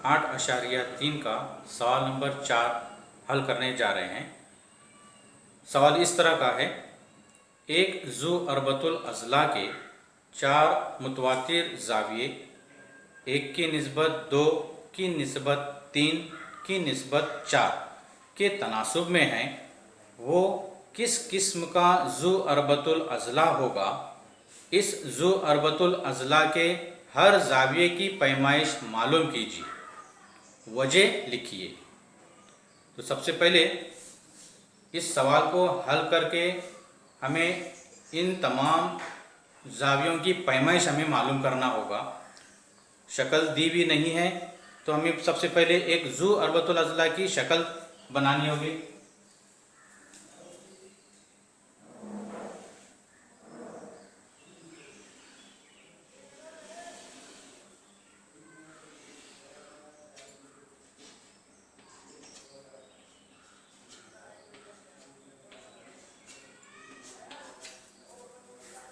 8.3 का सवाल नंबर 4 हल करने जा रहे हैं। सवाल इस तरह का है, एक ज़ू अरबतुल अज़ला के 4 मुतवातिर ज़ाविये 1 की निस्बत 2 की निस्बत 3 की निस्बत 4 के तनासुब में हैं, वो किस किस्म का ज़ू अरबतुल अज़ला होगा? इस ज़ू अरबतुल अज़ला के हर ज़ाविये की पैमाइश मालूम कीजिए। वजह लिखिए। तो सबसे पहले इस सवाल को हल करके हमें इन तमाम ज़ावियों की पैमाइश हमें मालूम करना होगा। शक्ल दी भी नहीं है तो हमें सबसे पहले एक ज़ू अरबतुल अज़ला की शक्ल बनानी होगी।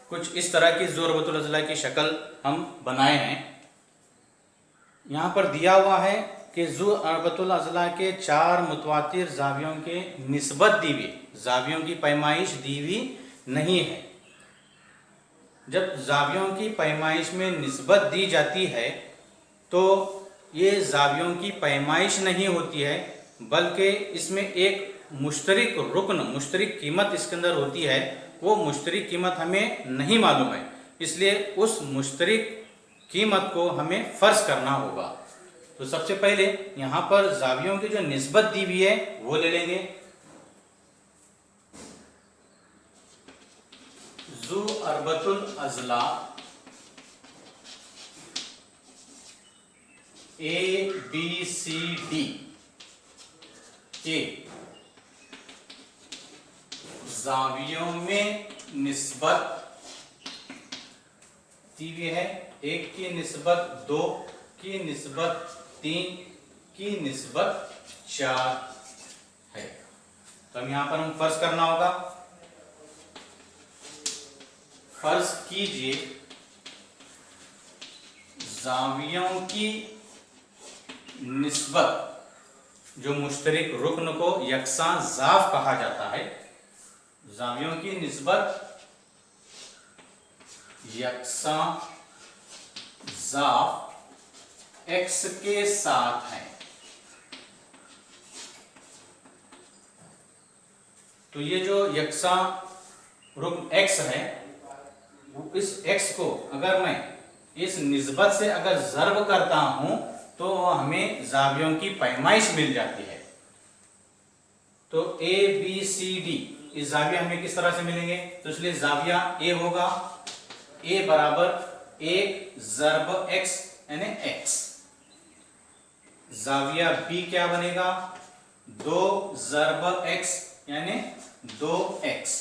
कुछ इस तरह की ज़ू अरबतुल अज़ला की शक्ल हम बनाए हैं। यहाँ पर दिया हुआ है कि ज़ू अरबतुल अज़ला के 4 मुतवातिर ज़ावियों के निस्बत दी हुई, ज़ावियों की पैमाइश दी हुई नहीं है। जब ज़ावियों की पैमाइश में निस्बत दी जाती है तो ये ज़ावियों की पैमाइश नहीं होती है, बल्कि इसमें एक मुश्तरिक रुकन, मुश्तरिक कीमत इसके अंदर होती है। वो मुश्तरिक कीमत हमें नहीं मालूम है, इसलिए उस मुश्तरिक कीमत को हमें फ़र्ज करना होगा। तो सबसे पहले यहाँ पर ज़ावियों की जो निस्बत दी हुई है वो ले लेंगे। ज़ू अरबतुल अज़ला ABCD के ज़ावियों में निस्बत दी हुई है। 1 की निस्बत 2 की निस्बत 3 की निस्बत 4 है। तो हम यहाँ पर हम फर्ज करना होगा। फर्ज कीजिए ज़ावियों की निस्बत, जो मुश्तरिक रुकन को यकसा ज़ाफ कहा जाता है, ज़ावियों की निस्बत यकसा ज़ाफ x के साथ है। तो ये जो यकसा रुकन x है, इस x को अगर मैं इस निस्बत से अगर ज़र्ब करता हूं तो हमें ज़ावियों की पैमाइश मिल जाती है। तो ABCD इस ज़ाविया हमें किस तरह से मिलेंगे? तो इसलिए ज़ाविया A होगा, A बराबर 1 ज़र्ब x यानी x। ज़ाविया B क्या बनेगा? 2 ज़र्ब x यानी 2x।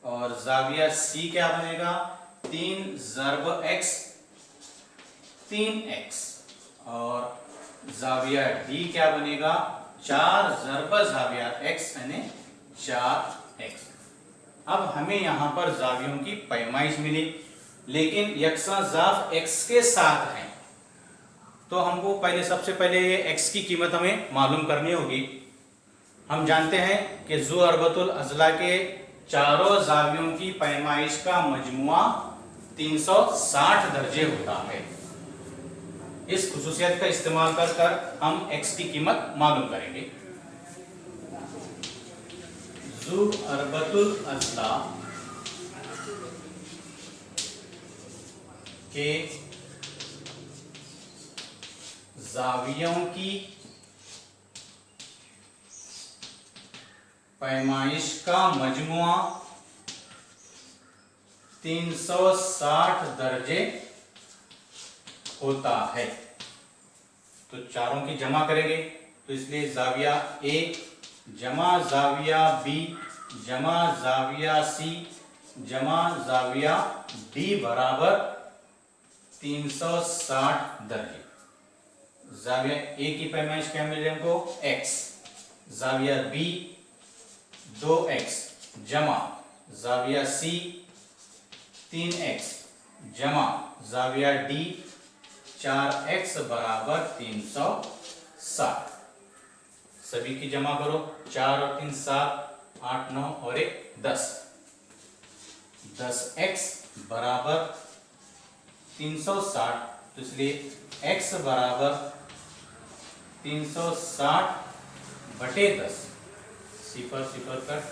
और ज़ाविया C क्या बनेगा? 3 ज़र्ब x 3x। और ज़ाविया D क्या बनेगा? 4 ज़र्ब ज़ाविया x यानी 4x। अब हमें यहाँ पर ज़ावियों की पैमाइश मिली, लेकिन यकसा ज़ाफ x के साथ है। तो हमको पहले सबसे पहले ये x की कीमत हमें मालूम करनी होगी। हम जानते हैं कि ज़ू अरबतुल अज़ला के चारों ज़ावियों की पैमाइश का मजमुआ 360 दर्जे होता है। इस खुसूसियत का इस्तेमाल कर हम x की कीमत मालूम करेंगे। ज़ू अरबतुल अज़ला के ज़ावियों की पैमाइश का मजमुआ 360 दर्जे होता है। तो चारों की जमा करेंगे, तो इसलिए ज़ाविया A जमा ज़ाविया B जमा ज़ाविया C जमा ज़ाविया D बराबर 360 दर्जे। ज़ाविया A की पैमाइश क्या मिल रही है हमको? x। ज़ाविया B 2x जमा ज़ाविया C 3x जमा ज़ाविया D 4x बराबर 360। सभी की जमा करो, 4 और 3 7, 8 9 और 1 10। 10x बराबर 360, तो इसलिए x बराबर 360 बटे 10, सिफर सिफर कट,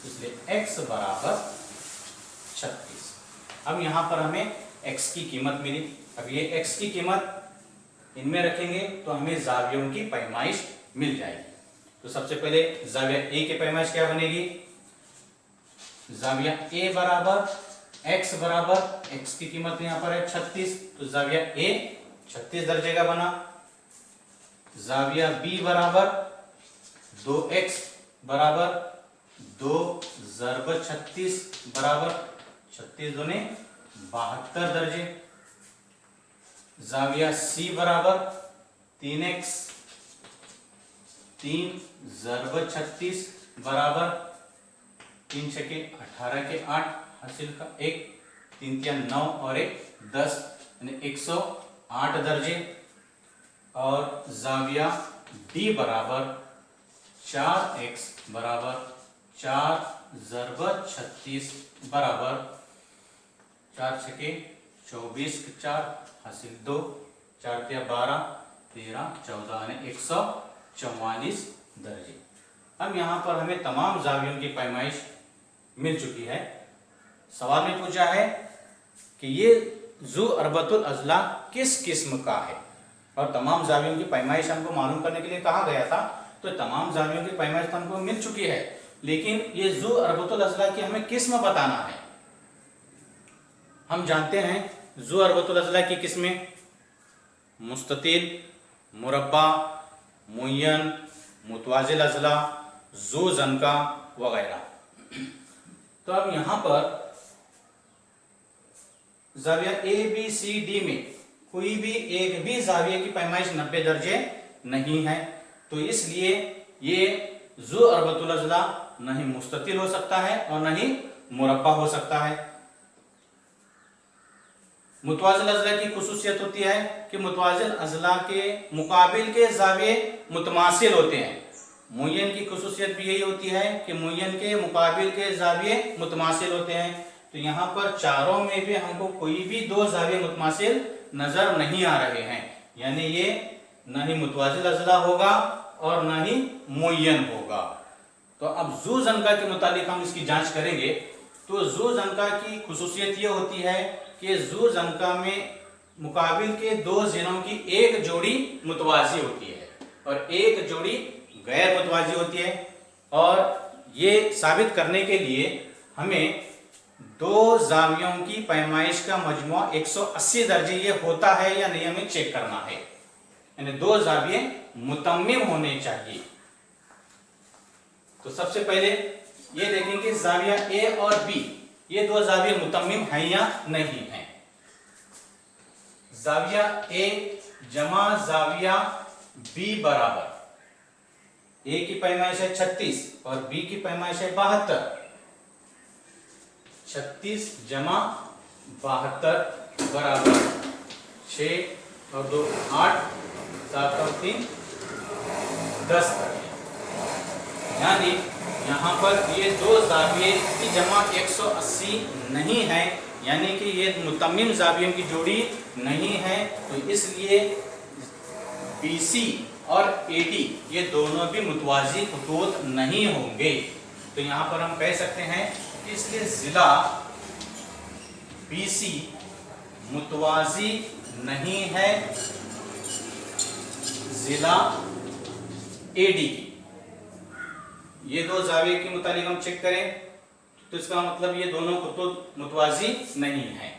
इसलिए x बराबर 36। अब यहाँ पर हमें x की कीमत मिली। अब ये x की कीमत इनमें रखेंगे तो हमें जावियों की पैमाइश मिल जाएगी। तो सबसे पहले जाविया a की पैमाइश क्या बनेगी? जाविया a बराबर x बराबर, x की कीमत यहाँ पर है 36, तो जाविया a 36 दर्जे का बना। जाविया b बराबर 2x बराबर 2 ज़रब 36 बराबर 36 दूने 72 दर्जे। जाविया c बराबर 3x 3 ज़रब 36 बराबर 3 छके 18 के 8 हासिल का 1 3 तिया 9 और 1 10, यानी 108 दर्जे। और जाविया d बराबर 4x बराबर 4 ज़रब 36 बराबर 4 छके 24 के 4 हासिल 2 4 तिया 12 13 14, यानी 144 दर्जे। अब यहाँ पर हमें तमाम जावियों की पैमाइश मिल चुकी है। सवाल में पूछा है कि ये जू अरबतुल अजला किस किस्म का है, और तमाम जावियों की पैमाइश हमको मालूम करने के लिए कहा गया था। तो तमाम जावियों की पैमाइश तो हमको मिल चुकी है, लेकिन ये जू अरबतुल अजला की हमें किस्म बताना है। हम जानते हैं जू अरबतुल अजला की किस्में मुस्ततिल, मुरब्बा, मुय्यन, मुतवाजिल अजला, जू जनका वगैरह। तो अब यहाँ पर जाविया ए बी सी डी में कोई भी एक भी जाविया की पैमाइश 90 दर्जे नहीं है, तो इसलिए ये जू अरबतुल अजला न ही मुस्ततिल हो सकता है और न ही मुरब्बा हो सकता है। मुतवाजिल अजला की खुसूसियत होती है कि मुतवाजिल अजला के मुकाबिल के जाविये मुतमासिल होते हैं। मुय्यन की खुसूसियत भी यही होती है कि मुय्यन के मुकाबिल के जाविये मुतमासिल होते हैं। तो यहाँ पर चारों में भी हमको कोई भी दो जाविये मुतमासिल नजर नहीं आ रहे हैं, यानी ये न ही मुतवाजिल अजला होगा और न ही मुय्यन होगा। तो अब जू जनका के मुतालिक हम इसकी जांच करेंगे। तो जू जनका की खुसूसियत ये होती है कि जू जनका में मुकाबिल के दो जिनों की एक जोड़ी मुतवाजी होती है और एक जोड़ी गैर मुतवाजी होती है। और ये साबित करने के लिए हमें दो जावियों की पैमाइश का मजमुआ 180 दर्जे ये होता है या नहीं, हमें चेक करना है। यानी दो जाविये मुतम्मिम होने चाहिए। तो सबसे पहले ये देखेंगे जाविया ए और बी, ये दो जाविये मुतम्मिम हैं या नहीं हैं। जाविया ए जमा जाविया बी बराबर, ए की पैमाइश है 36 और बी की पैमाइश है 72। 36 जमा 72 बराबर 6 और 2 8, 7 और 3 10। यानी यहाँ पर ये दो जाविये की जमा 180 नहीं है, यानी कि ये मुतम्मिम जावियों की जोड़ी नहीं है। तो इसलिए BC और AD ये दोनों भी मुतवाजी खुतूत नहीं होंगे। तो यहाँ पर हम कह सकते हैं कि इसलिए जिला BC मुतवाजी नहीं है जिला AD। ये दो जाविये के मुतालिक हम चेक करें तो इसका मतलब ये दोनों खुतूत मुतवाजी नहीं है।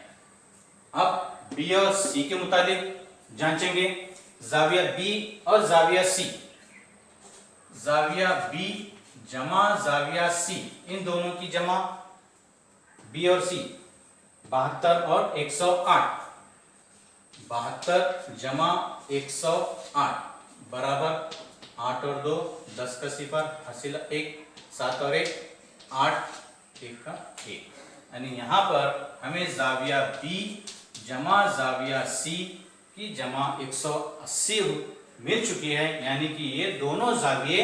अब B और C के मुतालिक जांचेंगे, जाविया B और जाविया C। जाविया B जमा जाविया C, इन दोनों की जमा B और C 72 और 108। 72 जमा 108 बराबर 8 और 2 10 का सिफर हासिल 1, 7 और 1 8, 1 का 1। यानी यहाँ पर हमें जाविया B जमा जाविया C की जमा 180 मिल चुकी है, यानी कि ये दोनों जाविये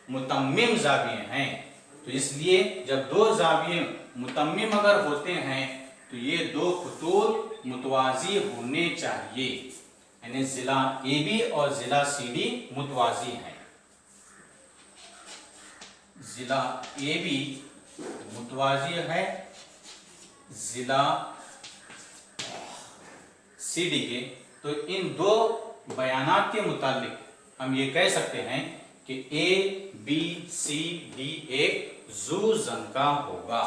मुतम्मिम जाविये हैं। तो इसलिए जब दो जाविये मुतम्मिम अगर होते हैं तो ये दो खुतूत मुतवाजी होने चाहिए, यानी जिला AB और जिला CD मुतवाजी हैं। जिला AB मुतवाजी है जिला CD के। तो इन दो बयानात के मुतालिक हम ये कह सकते हैं कि ABCD एक जू जन का होगा।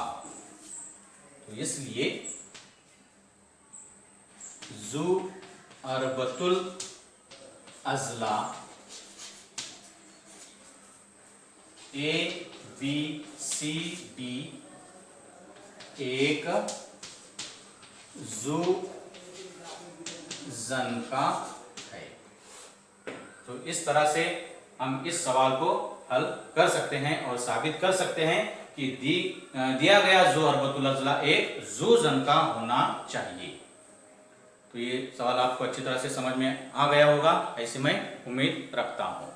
तो इसलिए जू अरबतुल अजला ABCD एक जू जन का है। तो इस तरह से हम इस सवाल को हल कर सकते हैं और साबित कर सकते हैं कि दिया गया जू अरबतुल अजला एक जू जन का होना चाहिए। तो ये सवाल आपको अच्छी तरह से समझ में आ गया होगा, ऐसी मैं उम्मीद रखता हूँ।